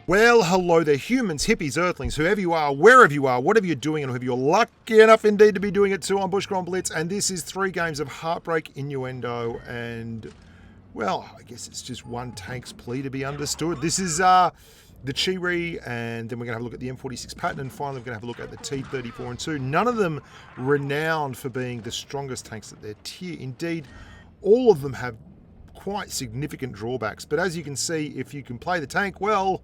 Well, hello there, humans, hippies, earthlings, whoever you are, wherever you are, whatever you're doing, and whoever you're lucky enough indeed to be doing it too. I'm Bushka on Blitz, and this is 3 games of heartbreak, innuendo, and, well, I guess it's just one tank's plea to be understood. This is the Chi-Ri, and then we're going to have a look at the M46 Patton, and finally we're going to have a look at the T34-2. None of them renowned for being the strongest tanks at their tier. Indeed, all of them have quite significant drawbacks, but as you can see, if you can play the tank well,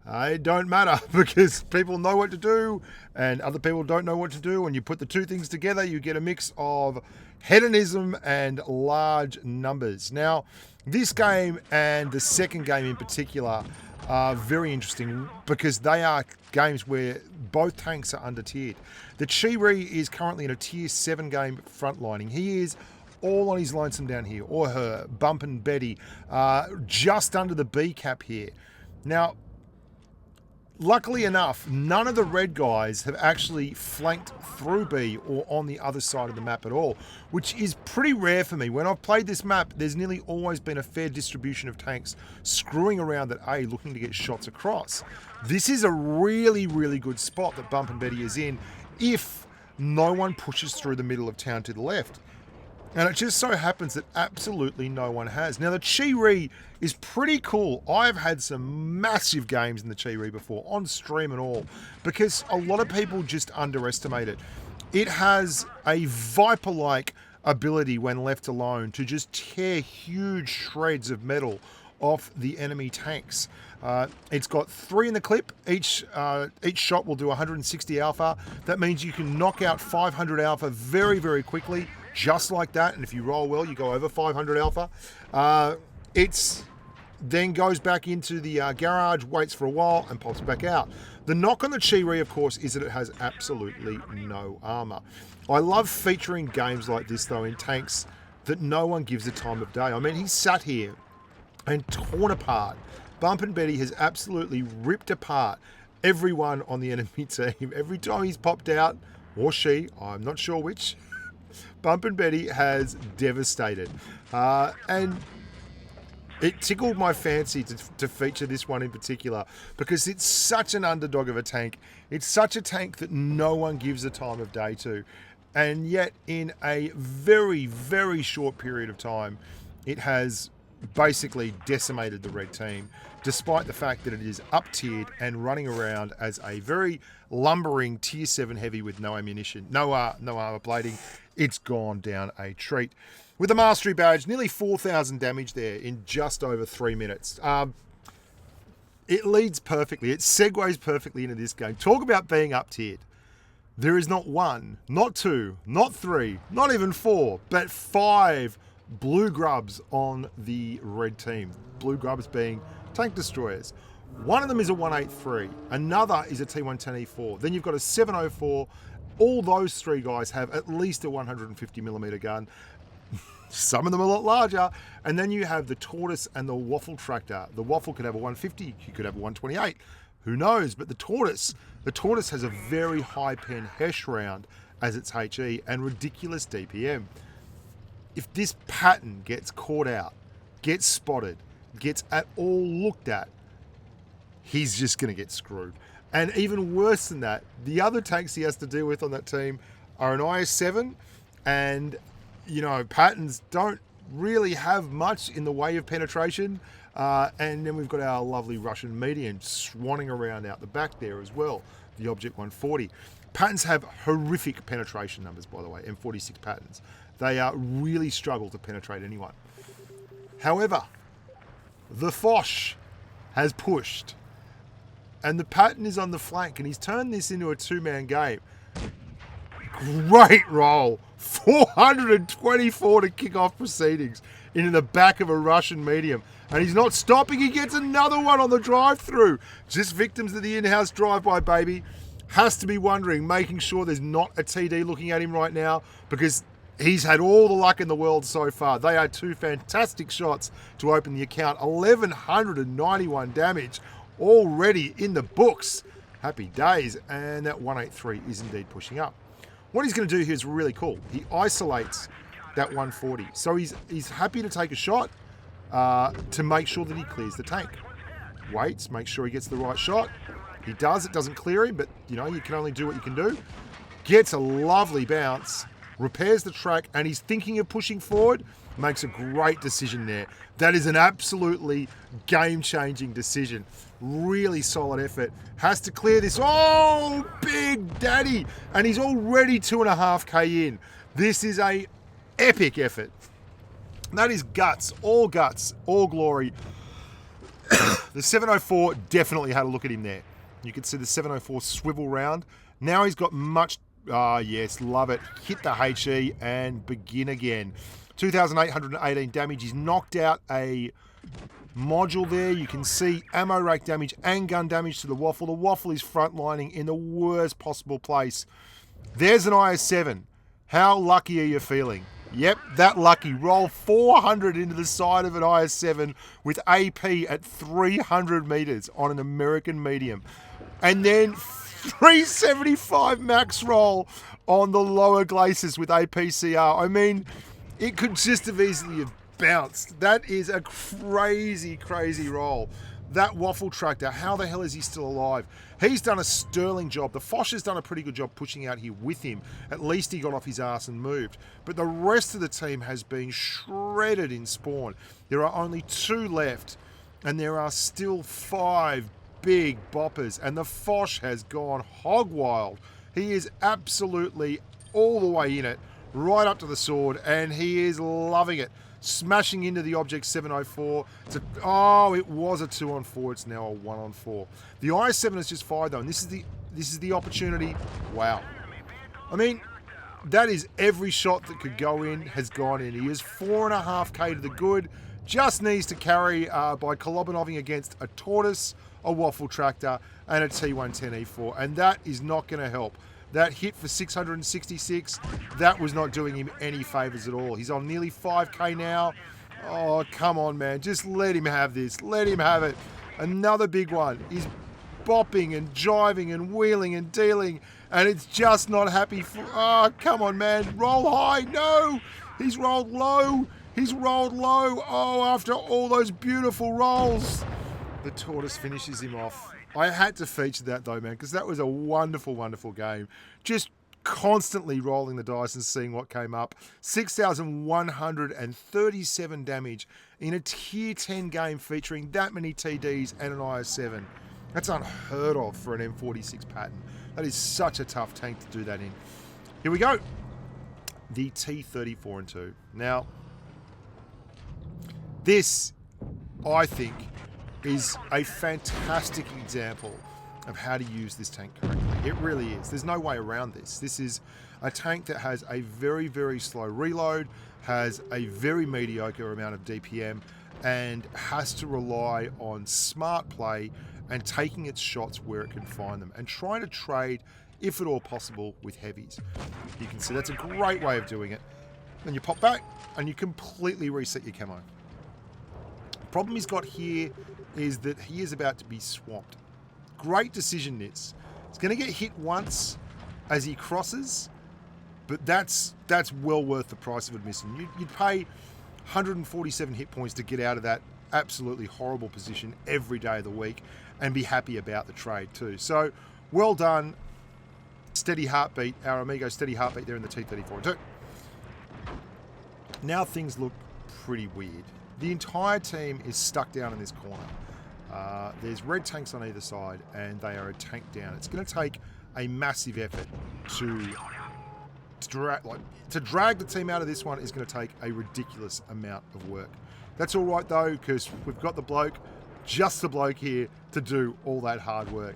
it don't matter because people know what to do and other people don't know what to do. When you put the two things together, you get a mix of hedonism and large numbers. Now, this game and the second game in particular are very interesting because they are games where both tanks are under tiered. The Chi-Ri is currently in a tier 7 game frontlining. He is all on his lonesome down here, or her, bumping Betty, just under the B cap here. Now, luckily enough, none of the red guys have actually flanked through B or on the other side of the map at all, which is pretty rare for me. When I've played this map, there's nearly always been a fair distribution of tanks screwing around at A looking to get shots across. This is a really, really good spot that Bump and Betty is in if no one pushes through the middle of town to the left. And it just so happens that absolutely no one has. Now, the Chi-Ri is pretty cool. I've had some massive games in the Chi-Ri before, on stream and all, because a lot of people just underestimate it. It has a Viper-like ability when left alone to just tear huge shreds of metal off the enemy tanks. It's got 3 in the clip. Each shot will do 160 alpha. That means you can knock out 500 alpha very, very quickly. Just like that, and if you roll well, you go over 500 alpha. It's then goes back into the garage, waits for a while, and pops back out. The knock on the Chi-Ri, of course, is that it has absolutely no armor. I love featuring games like this, though, in tanks that no one gives the time of day. I mean, he sat here and torn apart. Bump and Betty has absolutely ripped apart everyone on the enemy team. Every time he's popped out, or she, I'm not sure which, Bump and Betty has devastated. And it tickled my fancy to feature this one in particular because it's such an underdog of a tank. It's such a tank that no one gives the time of day to. And yet in a very, very short period of time, it has basically decimated the red team, despite the fact that it is up-tiered and running around as a very lumbering tier 7 heavy with no ammunition, no armor plating. It's gone down a treat. With a mastery badge, nearly 4,000 damage there in just over 3 minutes. It leads perfectly. It segues perfectly into this game. Talk about being up-tiered. There is not 1, not 2, not 3, not even 4, but 5 blue grubs on the red team. Blue grubs being tank destroyers. One of them is a 183. Another is a T110E4. Then you've got a 704. All those 3 guys have at least a 150mm gun. Some of them a lot larger. And then you have the tortoise and the waffle tractor. The waffle could have a 150. You could have a 128. Who knows? But the tortoise has a very high pen Hesh round as its HE and ridiculous DPM. If this Patton gets caught out, gets spotted, gets at all looked at, he's just going to get screwed. And even worse than that, the other tanks he has to deal with on that team are an IS-7, and, you know, Pattons don't really have much in the way of penetration. And then we've got our lovely Russian medium swanning around out the back there as well, the Object 140. Pattons have horrific penetration numbers, by the way, M46 Pattons. They really struggle to penetrate anyone. However, the Foch has pushed, and the Patton is on the flank, and he's turned this into a 2-man game. Great roll. 424 to kick off proceedings into the back of a Russian medium. And he's not stopping. He gets another one on the drive-through. Just victims of the in-house drive-by, baby. Has to be wondering, making sure there's not a TD looking at him right now, because he's had all the luck in the world so far. They are 2 fantastic shots to open the account. 1,191 damage already in the books. Happy days. And that 183 is indeed pushing up. What he's going to do here is really cool. He isolates that 140. So he's happy to take a shot to make sure that he clears the tank. waits, makes sure he gets the right shot. He does. It doesn't clear him, but, you know, you can only do what you can do. Gets a lovely bounce, repairs the track, and he's thinking of pushing forward. Makes a great decision there. That is an absolutely game-changing decision. Really solid effort. Has to clear this. Oh, big daddy. And he's already 2.5k in. This is a epic effort. That is guts, all glory. The 704 definitely had a look at him there. You can see the 704 swivel round. Now he's got much, yes, love it. Hit the HE and begin again. 2,818 damage. He's knocked out a module there. You can see ammo rake damage and gun damage to the Waffle. The Waffle is frontlining in the worst possible place. There's an IS-7. How lucky are you feeling? Yep, that lucky. Roll 400 into the side of an IS-7 with AP at 300 meters on an American medium. And then 375 max roll on the lower glaciers with APCR. I mean, it could just have easily have bounced. That is a crazy, crazy roll. That Waffle tractor, how the hell is he still alive? He's done a sterling job. The Foch has done a pretty good job pushing out here with him. At least he got off his ass and moved. But the rest of the team has been shredded in spawn. There are only 2 left, and there are still 5 big boppers. And the Foch has gone hog wild. He is absolutely all the way in it, right up to the sword, and he is loving it. Smashing into the Object 704. It was a 2-on-4. It's now a 1-on-4. The IS-7 has just fired though, and this is the opportunity. Wow. I mean, that is every shot that could go in has gone in. He is 4.5k to the good. Just needs to carry by Kolobanoving against a Tortoise, a Waffle tractor, and a T110E4, and that is not going to help. That hit for 666, that was not doing him any favours at all. He's on nearly 5k now. Oh, come on, man. Just let him have this. Let him have it. Another big one. He's bopping and jiving and wheeling and dealing, and it's just not happy. Oh, come on, man. Roll high. No. He's rolled low. He's rolled low. Oh, after all those beautiful rolls. The Tortoise finishes him off. I had to feature that though, man, because that was a wonderful, wonderful game. Just constantly rolling the dice and seeing what came up. 6,137 damage in a tier 10 game featuring that many TDs and an IS-7. That's unheard of for an M46 Patton. That is such a tough tank to do that in. Here we go. The T34-2. Now, this, I think, is a fantastic example of how to use this tank correctly. It really is. There's no way around this. This is a tank that has a very, very slow reload, has a very mediocre amount of DPM, and has to rely on smart play and taking its shots where it can find them and trying to trade, if at all possible, with heavies. You can see that's a great way of doing it. Then you pop back and you completely reset your camo. The problem he's got here is that he is about to be swamped. Great decision, Nitz. He's going to get hit once as he crosses, but that's well worth the price of admission. You'd pay 147 hit points to get out of that absolutely horrible position every day of the week and be happy about the trade too. So, well done. Steady heartbeat, our amigo steady heartbeat there in the T34-2. Now things look pretty weird. The entire team is stuck down in this corner. There's red tanks on either side, and they are a tank down. It's going to take a massive effort to drag the team out of this one. Is going to take a ridiculous amount of work. That's all right though, because we've got the bloke, just the bloke here, to do all that hard work.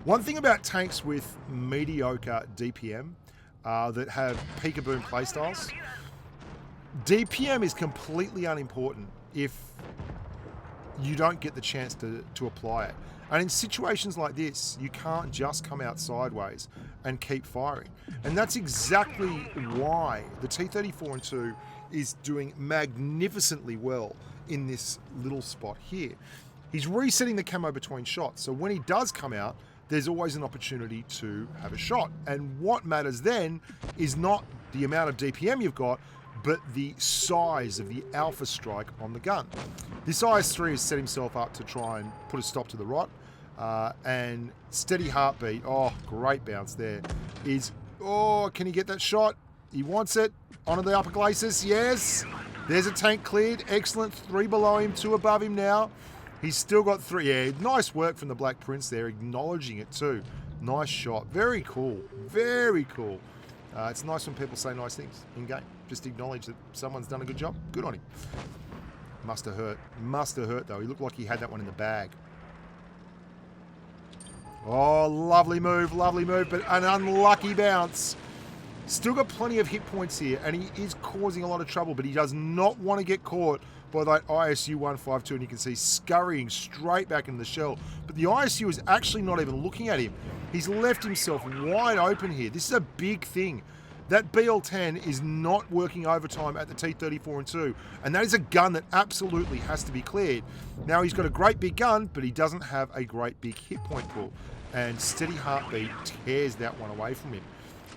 One thing about tanks with mediocre DPM that have peek-a-boom playstyles, DPM is completely unimportant if you don't get the chance to apply it. And in situations like this, you can't just come out sideways and keep firing. And that's exactly why the T34-2 is doing magnificently well in this little spot here. He's resetting the camo between shots, so when he does come out, there's always an opportunity to have a shot. And what matters then is not the amount of DPM you've got, but the size of the alpha strike on the gun. This IS-3 has set himself up to try and put a stop to the rot, and steady heartbeat, oh, great bounce there, is, oh, can he get that shot? He wants it, onto the upper glacis, yes, there's a tank cleared, excellent, 3 below him, 2 above him now, he's still got 3, yeah, nice work from the Black Prince there, acknowledging it too, nice shot, very cool, very cool. It's nice when people say nice things in game. Just acknowledge that someone's done a good job. Good on him. Must have hurt. Must have hurt, though. He looked like he had that one in the bag. Oh, lovely move, but an unlucky bounce. Still got plenty of hit points here, and he is causing a lot of trouble, but he does not want to get caught by that ISU 152, and you can see scurrying straight back into the shell. But the ISU is actually not even looking at him. He's left himself wide open here. This is a big thing. That BL-10 is not working overtime at the T34-2, and that is a gun that absolutely has to be cleared. Now, he's got a great big gun, but he doesn't have a great big hit point pool, and steady heartbeat tears that one away from him.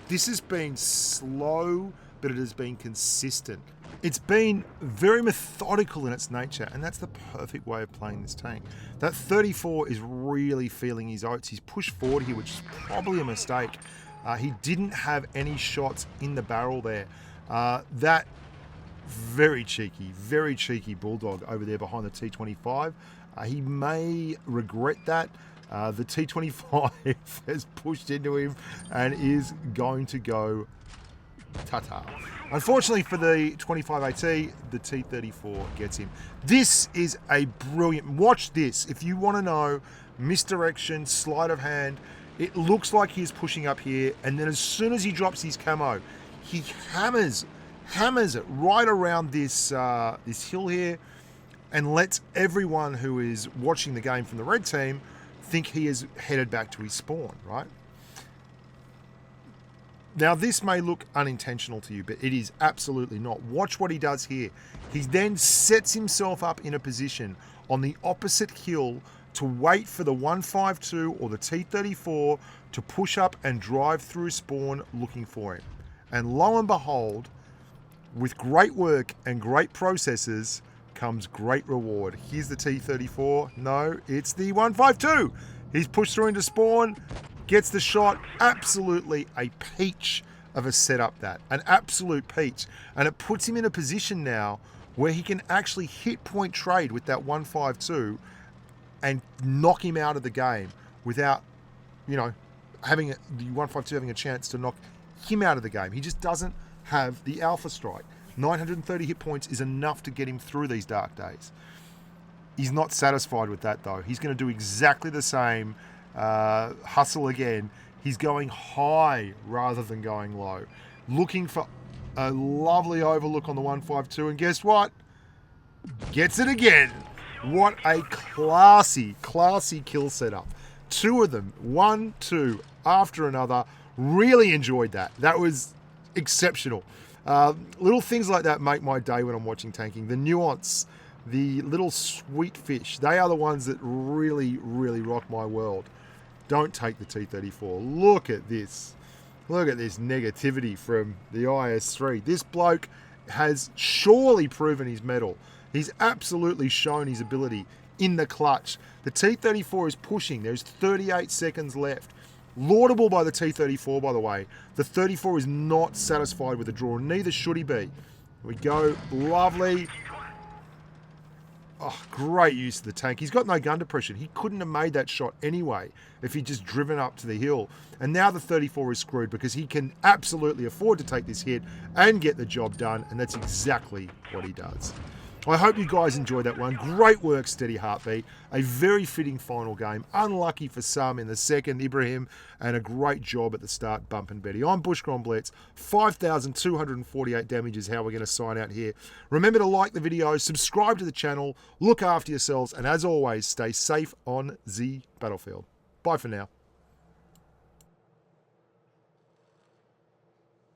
This has been slow, but it has been consistent. It's been very methodical in its nature, and that's the perfect way of playing this tank. That 34 is really feeling his oats. He's pushed forward here, which is probably a mistake. He didn't have any shots in the barrel there. That very cheeky Bulldog over there behind the T25. He may regret that. The T25 has pushed into him and is going to go ta-ta. Unfortunately for the 25AT, the T34 gets him. This is a brilliant, watch this. If you want to know misdirection, sleight of hand, it looks like he's pushing up here, and then as soon as he drops his camo, he hammers it right around this this hill here, and lets everyone who is watching the game from the red team think he is headed back to his spawn, right? Now, this may look unintentional to you, but it is absolutely not. Watch what he does here. He then sets himself up in a position on the opposite hill to wait for the 152 or the T34 to push up and drive through spawn looking for him. And lo and behold, with great work and great processes comes great reward. Here's the T34. No, it's the 152. He's pushed through into spawn, gets the shot. Absolutely a peach of a setup, that. An absolute peach. And it puts him in a position now where he can actually hit point trade with that 152 and knock him out of the game without, you know, having the 152 having a chance to knock him out of the game. He just doesn't have the alpha strike. 930 hit points is enough to get him through these dark days. He's not satisfied with that, though. He's going to do exactly the same hustle again. He's going high rather than going low, looking for a lovely overlook on the 152, and guess what? Gets it again. What a classy kill setup. 2 of them, 1, 2, after another. Really enjoyed that. That was exceptional. Little things like that make my day when I'm watching tanking. The nuance, the little sweet fish, they are the ones that really rock my world. Don't take the T34. Look at this. Look at this negativity from the IS-3. This bloke has surely proven his mettle. He's absolutely shown his ability in the clutch. The T34 is pushing. There's 38 seconds left. Laudable by the T34, by the way. The 34 is not satisfied with the draw, neither should he be. Here we go. Lovely. Oh, great use of the tank. He's got no gun depression. He couldn't have made that shot anyway if he'd just driven up to the hill. And now the 34 is screwed because he can absolutely afford to take this hit and get the job done, and that's exactly what he does. I hope you guys enjoyed that one. Great work, Steady Heartbeat. A very fitting final game. Unlucky for some in the second, Ibrahim, and a great job at the start, Bump and Betty. I'm Bushka on Blitz. 5,248 damage is how we're going to sign out here. Remember to like the video, subscribe to the channel, look after yourselves, and as always, stay safe on the battlefield. Bye for now.